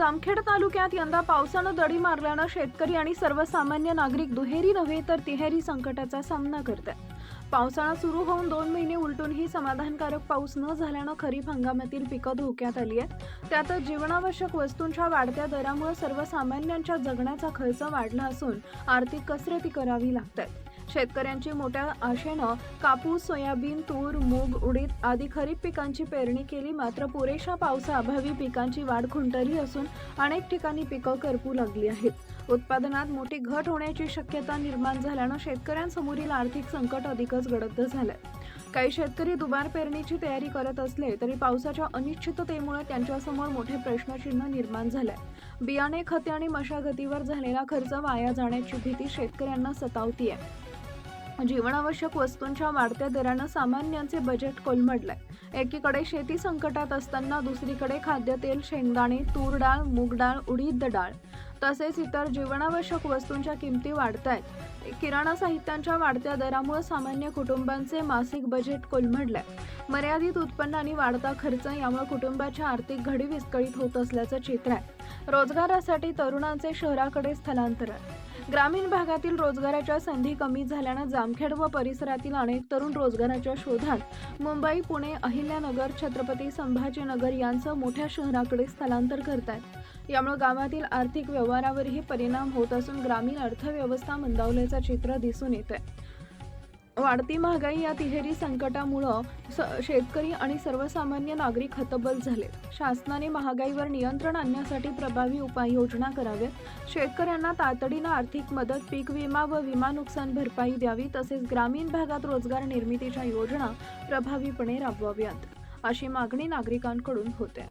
जामखेड तालुक्यात यंदा पावसानं दडी मारल्यानं शेतकरी आणि सर्वसामान्य नागरिक दुहेरी नव्हे तर तिहेरी संकटाचा सामना करतात। पावसाळा सुरू होऊन 2 महिने उलटूनही समाधानकारक पाऊस न झाल्यानं खरीप हंगामातील पिकं धोक्यात आली आहेत। त्यातच जीवनावश्यक वस्तूंच्या वाढत्या दरामुळे सर्वसामान्यांच्या जगण्याचा खर्च वाढला असून आर्थिक कसरती करावी लागतात। शेतकऱ्यांची मोठ्या आशेनं कापूस, सोयाबीन, तूर, मूग, उडीद आदी खरीप पिकांची पेरणी केली, मात्र पुरेशा पावसाअभावी पिकांची वाढ खुंटली असून अनेक ठिकाणी पिकं करपू लागली आहेत। उत्पादनात मोठी घट होण्याची शक्यता निर्माण झाल्यानं शेतकऱ्यांसमोरील आर्थिक संकट अधिकच गडद झालंय। काही शेतकरी दुबार पेरणीची तयारी करत असले तरी पावसाच्या अनिश्चिततेमुळे त्यांच्यासमोर मोठे प्रश्नचिन्ह निर्माण झालंय। बियाणे, खते आणि मशागतीवर झालेला खर्च वाया जाण्याची भीती शेतकऱ्यांना सतावतीये। जीवनावश्यक वस्तूंच्या वाढत्या दरानं सामान्यांचे बजेट कोलमडलंय। एकीकडे शेती संकटात असताना दुसरीकडे खाद्यतेल, शेंगदाणे, तूर डाळ, मूग डाळ, उडीद डाळ तसेच इतर जीवनावश्यक वस्तूंच्या किमती वाढतायत। किराणा साहित्यांच्या वाढत्या दरामुळे सामान्य कुटुंबांचे मासिक बजेट कोलमडलंय। मर्यादित उत्पन्न आणि वाढता खर्च यामुळे कुटुंबाच्या आर्थिक घडी विस्कळीत होत असल्याचं चित्र आहे। रोजगारासाठी तरुणांचे शहराकडे स्थलांतरण। ग्रामीण भागातील रोजगाराच्या संधी कमी झाल्यानं जामखेड व परिसरातील अनेक तरुण रोजगाराच्या शोधात मुंबई, पुणे, अहिल्यानगर, छत्रपती संभाजीनगर यांसह मोठ्या शहराकडे स्थलांतर करतात। यामुळे गावातील आर्थिक व्यवहारावरही परिणाम होत असून ग्रामीण अर्थव्यवस्था मंदावल्याचं चित्र दिसून येतंय। वाढती महागाई या तिहेरी संकटामुळे शेतकरी आणि सर्वसामान्य नागरिक हतबल झाले। शासनाने महागाईवर नियंत्रण आणण्यासाठी प्रभावी उपाययोजना कराव्यात। शेतकऱ्यांना तातडीनं आर्थिक मदत, पीक विमा व विमा नुकसान भरपाई द्यावी, तसेच ग्रामीण भागात रोजगार निर्मितीच्या योजना प्रभावीपणे राबवाव्यात, अशी मागणी नागरिकांकडून होते।